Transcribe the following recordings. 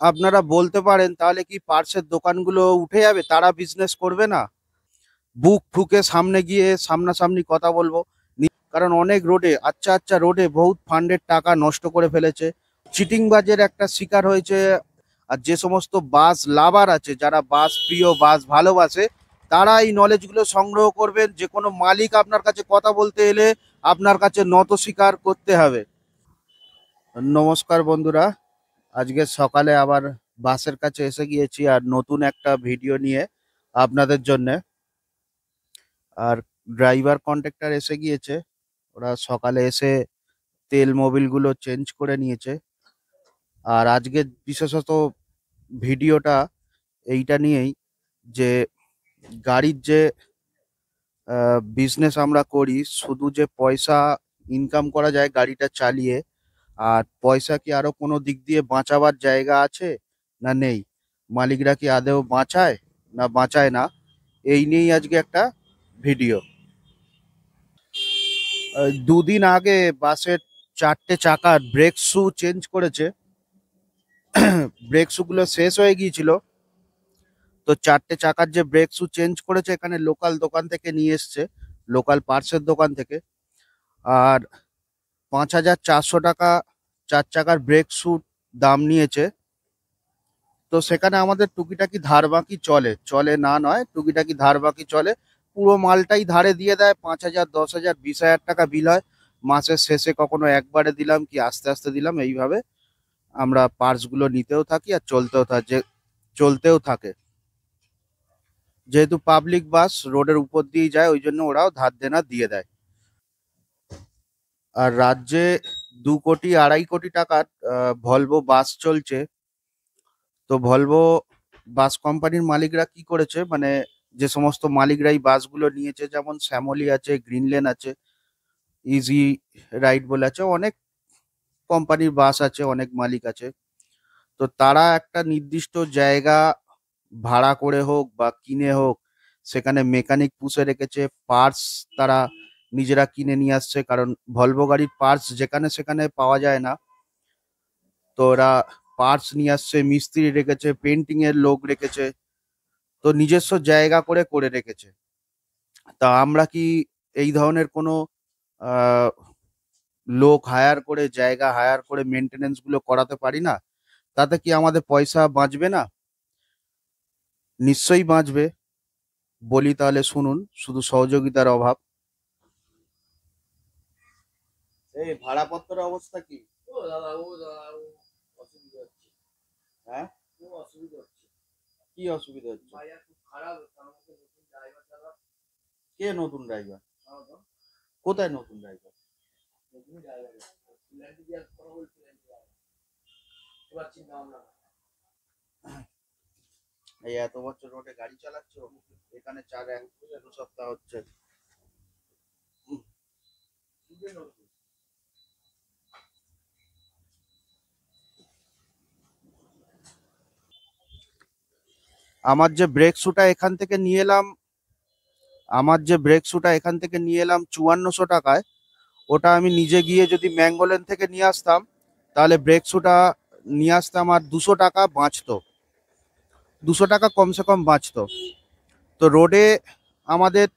আপনারা বলতে পারেন তাহলে কি পার্টসের দোকানগুলো উঠে যাবে, তারা বিজনেস করবে না? বুক ঠুকে সামনে গিয়ে সামনাসামনি কথা বলবো। কারণ অনেক রোডে, আচ্ছা আচ্ছা রোডে বহুত ফান্ডের টাকা নষ্ট করে ফেলেছে, চিটিংবাজের একটা শিকার হয়েছে। আর যে সমস্ত বাস লাভার আছে, যারা বাস প্রিয়, বাস ভালোবাসে, তারা এই নলেজগুলো সংগ্রহ করবেন। যে কোনো মালিক আপনার কাছে কথা বলতে এলে আপনার কাছে নত স্বীকার করতে হবে। নমস্কার বন্ধুরা, আজকে সকালে আবার বাসের কাছে এসে গিয়েছি আর নতুন একটা ভিডিও নিয়ে আপনাদের জন্যে। আর ড্রাইভার কন্ট্রাক্টর এসে গিয়েছে, ওরা সকালে এসে তেল মোবিলগুলো চেঞ্জ করে নিয়েছে। আর আজকে বিশেষত ভিডিওটা এইটা নিয়েই, যে গাড়ির যে বিজনেস আমরা করি, শুধু যে পয়সা ইনকাম করা যায় গাড়িটা চালিয়ে, আর পয়সা কি আরো কোনো দিক দিয়ে বাঁচাবার জায়গা আছে না নেই, মালিকরা কি আদেও বাঁচায় না বাঁচায় না, এই নিয়েই আজকে একটা ভিডিও। দুদিন আগে বাসের 4টে চাকার ব্রেক শু চেঞ্জ করেছে। ব্রেক শু গুলো শেষ হয়ে গিয়েছিল, তো 4টে চাকার যে ব্রেক শু চেঞ্জ করেছে এখানে লোকাল দোকান থেকে নিয়ে এসছে, লোকাল পার্টসের দোকান থেকে। আর 5,400 টাকা 4 চাকার ব্রেক শু দাম নিয়েছে। তো সেখানে আমাদের টুকিটাকি ধার বাকি চলে, চলে না নয়, টুকিটাকি ধার বাকি চলে। পুরো মালটাই ধারে দিয়ে দেয়, 5,000, 10,000, 20,000 টাকা বিল হয়। মাসের শেষে কখনো একবারে দিলাম, কি আস্তে আস্তে দিলাম, এইভাবে আমরা পার্টস গুলো নিতেও থাকি আর চলতেও থাকে। যেহেতু পাবলিক বাস রোডের উপর দিয়ে যায়, ওই জন্য ওরাও ধার দেনা দিয়ে দেয়। আর রাজ্যে 2 কোটি 2.5 কোটি টাকার ভলভো বাস চলছে। তো ভলভো বাস কোম্পানির মালিকরা কি করেছে, মানে যে সমস্ত মালিকরা এই বাসগুলো নিয়েছে, যেমন শ্যামলী আছে, গ্রিনলেন আছে, ইজি রাইড বলে আছে, অনেক কোম্পানির বাস আছে, অনেক মালিক আছে। তো তারা একটা নির্দিষ্ট জায়গা ভাড়া করে হোক বা কিনে হোক, সেখানে মেকানিক পুষে রেখেছে, পার্টস তারা নিজেরা কিনে নিয়ে আসছে। কারণ ভলভো গাড়ির পার্টস যেখানে সেখানে পাওয়া যায় না, তো ওরা পার্টস নিয়ে আসছে, মিস্ত্রি রেখেছে, পেন্টিং এর লোক রেখেছে, তো নিজস্ব জায়গা করে করে রেখেছে। তা আমরা কি এই ধরনের কোনো আহ, লোক হায়ার করে, জায়গা হায়ার করে মেনটেনেন্স গুলো করাতে পারি না? তাতে কি আমাদের পয়সা বাঁচবে না? নিশ্চয়ই বাঁচবে। বলি তাহলে শুনুন, শুধু সহযোগিতার অভাব। এই ভাড়াপত্রের অবস্থা কি? ও দাদা, অসুবিধা হচ্ছে। হ্যাঁ, খুব অসুবিধা হচ্ছে। কি অসুবিধা হচ্ছে? বাজার খুব খারাপ, তার মধ্যে নতুন ড্রাইভার দাদা। কে নতুন ড্রাইভার? কোথায় নতুন ড্রাইভার? নতুন ড্রাইভার ল্যান্ড দিয়ে কথা বলছিলেন, এবার চিন্তা ভাবনা। এই এত বছর রোডে গাড়ি চালাচ্ছ, এখানে 2 সপ্তাহ হচ্ছে। আমার যে ব্রেক শুটা এখান থেকে নিয়ে এলাম, আমার যে ব্রেক শুটা এখান থেকে নিয়ে এলাম 5400 টাকায়, ওটা আমি নিজে গিয়ে যদি ম্যাঙ্গোলেন থেকে নিয়ে আসতাম, তাহলে ব্রেক শুটা নিয়ে আসতাম আর 200 টাকা বাঁচতো, 200 টাকা কমসে কম বাঁচতো। তো রোডে আমাদের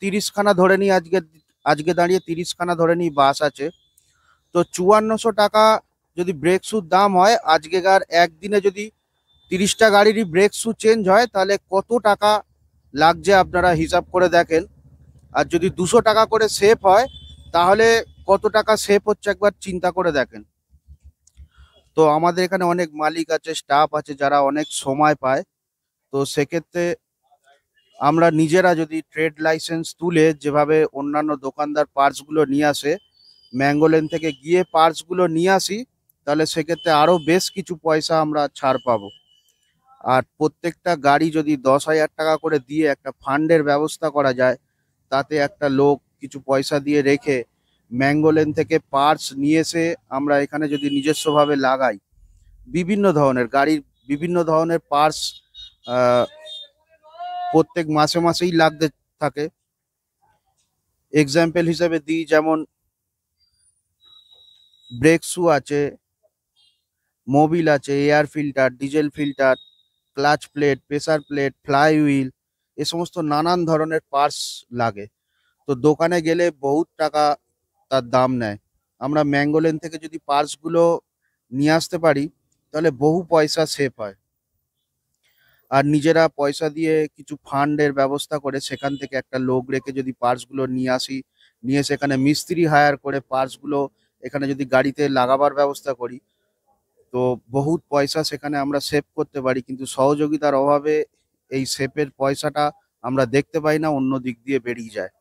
30খানা ধরে নিই, আজকে আজকে দাঁড়িয়ে 30খানা ধরে নিই বাস আছে। তো 5400 টাকা যদি ব্রেক শুর দাম হয়, আজকেকার একদিনে যদি 30টা গাড়িরই ব্রেক শু চেঞ্জ হয়, তাহলে কত টাকা লাগছে আপনারা হিসাব করে দেখেন। আর যদি 200 টাকা করে সেভ হয়, তাহলে কত টাকা সেভ হচ্ছে একবার চিন্তা করে দেখেন। তো আমাদের এখানে অনেক মালিক আছে, স্টাফ আছে, যারা অনেক সময় পায়। তো সেক্ষেত্রে আমরা নিজেরা যদি ট্রেড লাইসেন্স তুলে, যেভাবে অন্যান্য দোকানদার পার্টসগুলো নিয়ে আসে, ম্যাঙ্গোলেন থেকে গিয়ে পার্টসগুলো নিয়ে আসি, তাহলে সেক্ষেত্রে আরও বেশ কিছু পয়সা আমরা ছাড় পাবো। আর প্রত্যেকটা গাড়ি যদি 10,000 টাকা করে দিয়ে একটা ফান্ডের ব্যবস্থা করা যায়, তাতে একটা লোক কিছু পয়সা দিয়ে রেখে ম্যাঙ্গোলেন থেকে পার্টস নিয়ে এসে আমরা এখানে যদি নিজস্বভাবে লাগাই, বিভিন্ন ধরনের গাড়ির বিভিন্ন ধরনের পার্টস প্রত্যেক মাসে মাসেই লাগতে থাকে। এক্সাম্পল হিসেবে দিই, যেমন ব্রেক শু আছে, মোবিল আছে, air filter, diesel filter, clutch plate, pressure plate, flywheel, এ সমস্ত নানান ধরনের পার্টস লাগে। তো দোকানে গেলে বহুত টাকা তার দাম নেয়। আমরা ম্যাঙ্গোলেন থেকে যদি পার্টসগুলো নিয়ে আসতে পারি তাহলে বহু পয়সা সেভ হয়। আর নিজেরা পয়সা দিয়ে কিছু ফান্ডের ব্যবস্থা করে সেখান থেকে একটা লোক রেখে যদি পার্টসগুলো নিয়ে আসি, নিয়ে সেখানে মিস্ত্রি হায়ার করে পার্টসগুলো এখানে যদি গাড়িতে লাগাবার ব্যবস্থা করি, তো বহুত পয়সা সেখানে আমরা সেভ করতে পারি। কিন্তু সহযোগিতার অভাবে এই সেভের পয়সাটা আমরা দেখতে পাই না, অন্য দিক দিয়ে বেরিয়ে যায়।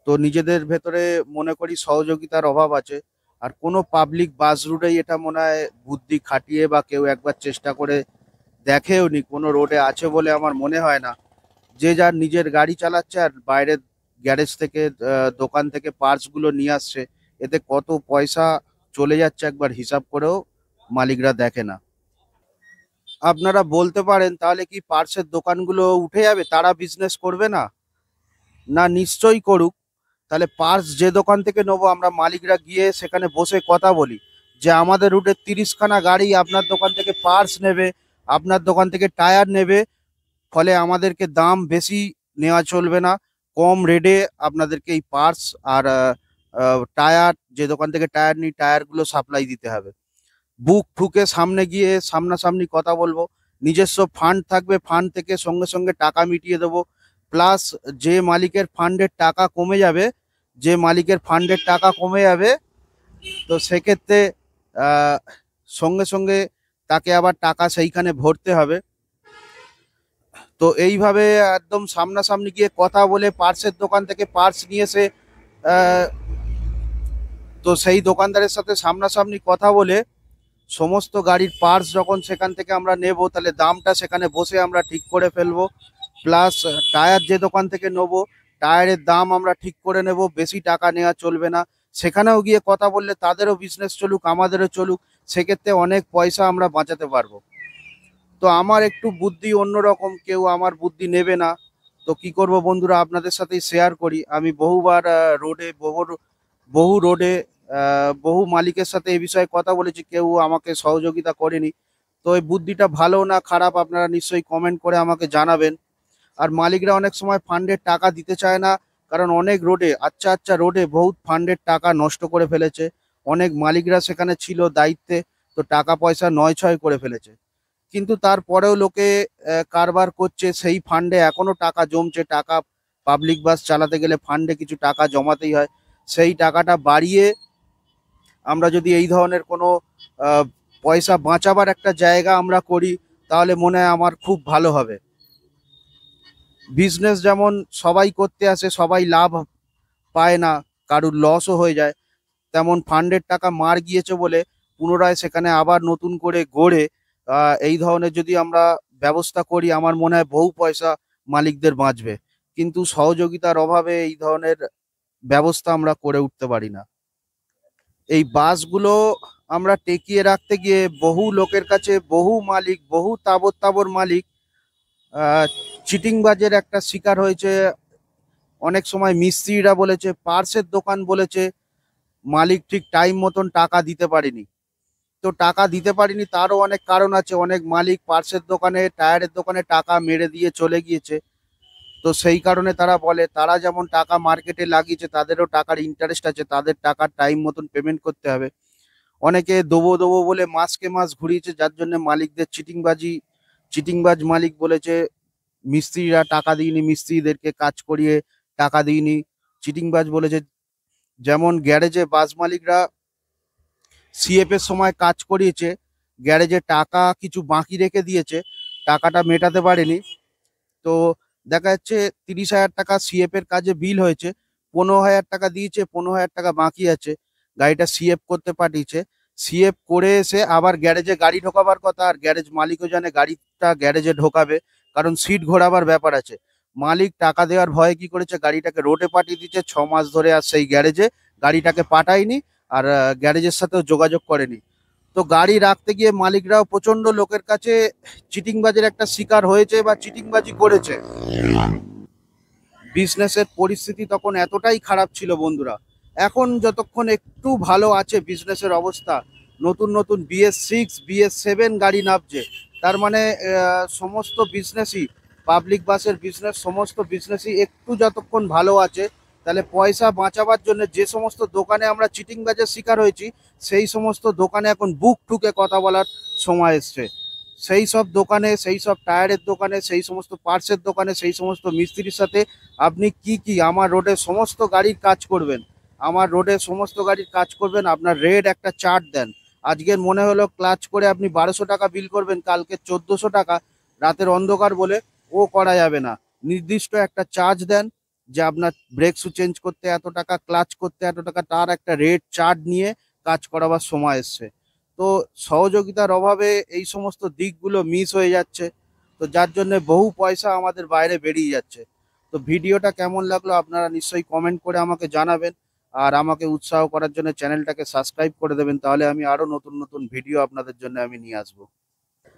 তো নিজেদের ভেতরে মনে করি সহযোগিতার অভাব আছে। আর কোনো পাবলিক বাস রুটেই এটা মনে হয় বুদ্ধি খাটিয়ে বা কেউ একবার চেষ্টা করে দেখেও নি, কোনো রোডে আছে বলে আমার মনে হয় না। যে যার নিজের গাড়ি চালাচ্ছে আর বাইরের গ্যারেজ থেকে দোকান থেকে পার্টস গুলো নিয়ে আসছে, এতে কত পয়সা চলে যাচ্ছে একবার হিসাব করেও মালিকরা দেখে না। আপনারা বলতে পারেন তাহলে কি পার্টসের দোকানগুলো উঠে যাবে, তারা বিজনেস করবে না? না, নিশ্চয়ই করুক। তাহলে পার্টস যে দোকান থেকে নেবো আমরা মালিকরা গিয়ে সেখানে বসে কথা বলি যে আমাদের রুটে 30খানা গাড়ি আপনার দোকান থেকে পার্টস নেবে, আপনার দোকান থেকে টায়ার নেবে, ফলে আমাদেরকে দাম বেশি নেওয়া চলবে না, কম রেটে আপনাদেরকে এই পার্টস আর টায়ার, যে দোকান থেকে টায়ার নিই টায়ারগুলো সাপ্লাই দিতে হবে। বুক ঠুকে সামনে গিয়ে সামনাসামনি কথা বলবো। নিজস্ব ফান্ড থাকবে, ফান্ড থেকে সঙ্গে সঙ্গে টাকা মিটিয়ে দেবো। প্লাস যে মালিকের ফান্ডের টাকা কমে যাবে, যে মালিকের ফান্ডের টাকা কমে যাবে, তো সেক্ষেত্রে আহ, সঙ্গে সঙ্গে তাকে আবার টাকা সেইখানে ভরতে হবে। তো এইভাবে একদম সামনাসামনি গিয়ে কথা বলে পার্টসের দোকান থেকে পার্টস নিয়ে এসে আহ, তো সেই দোকানদারের সাথে সামনাসামনি কথা বলে সমস্ত গাড়ির পার্টস যখন সেখান থেকে আমরা নেব, তাহলে দামটা সেখানে বসে আমরা ঠিক করে ফেলবো। প্লাস টায়ার যে দোকান থেকে নেবো, টায়ারের দাম আমরা ঠিক করে নেব, বেশি টাকা নেওয়া চলবে না। সেখানেও গিয়ে কথা বললে তাদেরও বিজনেস চলুক, আমাদেরও চলুক, সেক্ষেত্রে অনেক পয়সা আমরা বাঁচাতে পারবো। তো আমার একটু বুদ্ধি অন্যরকম, কেউ আমার বুদ্ধি নেবে না। তো কি করব বন্ধুরা, আপনাদের সাথেই শেয়ার করি। আমি বহুবার রোডে বহু রোডে বহু মালিকের সাথে এই বিষয়ে কথা বলেছি, কেউ আমাকে সহযোগিতা করেনি। তো এই বুদ্ধিটা ভালো না খারাপ আপনারা নিশ্চয়ই কমেন্ট করে আমাকে জানাবেন। আর মালিকরা অনেক সময় ফান্ডের টাকা দিতে চায় না, কারণ অনেক রোডে, আচ্ছা আচ্ছা রোডে বহুত ফান্ডের টাকা নষ্ট করে ফেলেছে। অনেক মালিকরা সেখানে ছিল দায়িত্বে, তো টাকা পয়সা নয় ছয় করে ফেলেছে। কিন্তু তারপরেও লোকে কারবার করছে, সেই ফান্ডে এখনো টাকা জমছে। টাকা, পাবলিক বাস চালাতে গেলে ফান্ডে কিছু টাকা জমাতেই হয়। সেই টাকাটা বাড়িয়ে আমরা যদি এই ধরনের কোনো আহ, পয়সা বাঁচাবার একটা জায়গা আমরা করি, তাহলে মনে হয় আমার খুব ভালো হবে। বিজনেস যেমন সবাই করতে আসে, সবাই লাভ পায় না, কারুর লসও হয়ে যায়, তেমন ফান্ডের টাকা মার গিয়েছে বলে পুনরায় সেখানে আবার নতুন করে গড়ে এই ধরনের যদি আমরা ব্যবস্থা করি, আমার মনে হয় বহু পয়সা মালিকদের বাঁচবে। কিন্তু সহযোগিতার অভাবে এই ধরনের ব্যবস্থা আমরা করে উঠতে পারি না। এই বাসগুলো আমরা টেকিয়ে রাখতে গিয়ে বহু লোকের কাছে, বহু মালিক, বহু তাবর তাবর মালিক চিটিংবাজের একটা শিকার হয়েছে। অনেক সময় মিস্ত্রিরা বলেছে, পার্সের দোকান বলেছে মালিক ঠিক টাইম মতন টাকা দিতে পারেনি। তো টাকা দিতে পারিনি তারও অনেক কারণ আছে। অনেক মালিক পার্সের দোকানে, টায়ারের দোকানে টাকা মেরে দিয়ে চলে গিয়েছে। তো সেই কারণে তারা বলে, তারা যেমন টাকা মার্কেটে লাগিয়েছে তাদেরও টাকার ইন্টারেস্ট আছে, তাদের টাকার টাইম মতন পেমেন্ট করতে হবে। অনেকে দেবো দেবো বলে মাসকে মাস ঘুরিয়েছে, যার জন্য মালিকদের চিটিংবাজ মালিক বলেছে মিস্ত্রিরা টাকা দিইনি, মিস্ত্রিদেরকে কাজ করিয়ে টাকা দিইনি, চিটিংবাজ বলেছে। যেমন গ্যারেজে বাস মালিকরা সিএফ এর সময় কাজ করিয়েছে, গ্যারেজে টাকা কিছু বাকি রেখে দিয়েছে, টাকাটা মেটাতে পারেনি। তো দেখা যাচ্ছে 30,000 টাকা সিএফ এর কাজে বিল হয়েছে, 15,000 টাকা দিয়েছে, 15,000 টাকা বাকি আছে। গাড়িটা সিএফ করতে পাঠিয়েছে, সিএফ করে এসে আবার গ্যারেজে গাড়ি ঢোকাবার কথা, আর গ্যারেজ মালিকও জানে গাড়িটা গ্যারেজে ঢোকাবে, কারণ সিট ঘোরাবার ব্যাপার আছে। মালিক টাকা দেওয়ার ভয়ে কি করেছে, গাড়িটাকে রোডে পাঠিয়ে দিচ্ছে 6 মাস ধরে, আর সেই গ্যারেজে গাড়িটাকে পাঠায়নি, আর গ্যারেজের সাথেও যোগাযোগ করেনি। তো গাড়ি রাখতে গিয়ে মালিকরাও প্রচন্ড লোকের কাছে চিটিংবাজের একটা শিকার হয়েছে বা চিটিংবাজি করেছে। বিজনেসের পরিস্থিতি তখন এতটাই খারাপ ছিল বন্ধুরা। এখন যতক্ষণ একটু ভালো আছে বিজনেসের অবস্থা, নতুন নতুন BS6 BS7 গাড়ি নামছে। তার মানে সমস্ত বিজনেসই, পাবলিক বাসের বিজনেস, সমস্ত বিজনেসই একটু যতক্ষণ ভালো আছে, তাহলে পয়সা বাঁচাবার জন্য যে সমস্ত দোকানে আমরা চিটিংবাজের শিকার হয়েছি, সেই সমস্ত দোকানে এখন বুক ঠুকে কথা বলার সময় এসছে। সেই সব দোকানে, সেই সব টায়ারের দোকানে, সেই সমস্ত পার্টসের দোকানে, সেই সমস্ত মিস্ত্রির সাথে আপনি কি আমার রোডে সমস্ত গাড়ির কাজ করবেন, আমার রোডে সমস্ত গাড়ির কাজ করবেন, আপনার রেড একটা চার্ট দেন। আজকের মনে হলো ক্লাচ করে আপনি 1200 টাকা বিল করবেন, কালকে 1400 টাকা, রাতের অন্ধকার বলে ও করা যাবে না। নির্দিষ্ট একটা চার্জ দেন যে আপনার ব্রেক শু চেঞ্জ করতে এত টাকা, ক্লাচ করতে এত টাকা, তার একটা রেড চার্ট নিয়ে কাজ করাবার সময় এসছে। তো সহযোগিতার অভাবে এই সমস্ত দিকগুলো মিস হয়ে যাচ্ছে, তো যার জন্য বহু পয়সা আমাদের বাইরে বেরিয়ে যাচ্ছে। তো ভিডিওটা কেমন লাগলো আপনারা নিশ্চয়ই কমেন্ট করে আমাকে জানাবেন, আর আমাকে উৎসাহ করার জন্য চ্যানেলটাকে সাবস্ক্রাইব করে দেবেন, তাহলে আমি আরো নতুন নতুন ভিডিও আপনাদের জন্য আমি নিয়ে আসবো।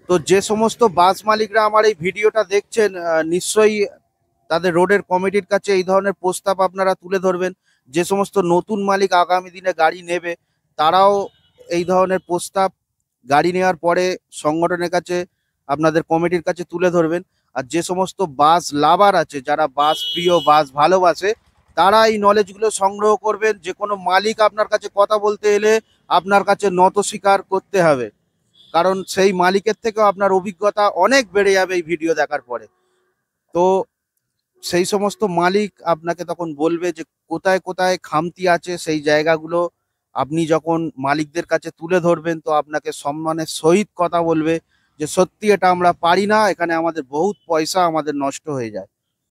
তো যে সমস্ত বাস মালিকরা আমার এই ভিডিওটা দেখছেন, নিশ্চয়ই তাদের রোডের কমিটির কাছে এই ধরনের প্রস্তাব আপনারা তুলে ধরবেন। যে সমস্ত নতুন মালিক আগামী দিনে গাড়ি নেবে, তারাও এই ধরনের প্রস্তাব গাড়ি নেওয়ার পরে সংগঠনের কাছে, আপনাদের কমিটির কাছে তুলে ধরবেন। আর যে সমস্ত বাস লাভার আছে, যারা বাস প্রিয়, বাস ভালোবাসে, তারা এই নলেজগুলো সংগ্রহ করবেন। যে কোনো মালিক আপনার কাছে কথা বলতে এলে আপনার কাছে নত স্বীকার করতে হবে, কারণ সেই মালিকের থেকেও আপনার অভিজ্ঞতা অনেক বেড়ে যাবে এই ভিডিও দেখার পরে। তো সেই সমস্ত মালিক আপনাকে তখন বলবে যে কোথায় কোথায় খামতি আছে, সেই জায়গাগুলো আপনি যখন মালিকদের কাছে তুলে ধরবেন, তো আপনাকে সম্মানের সহিত কথা বলবে যে সত্যি এটা আমরা পারি না, এখানে আমাদের বহুত পয়সা আমাদের নষ্ট হয়ে যায়।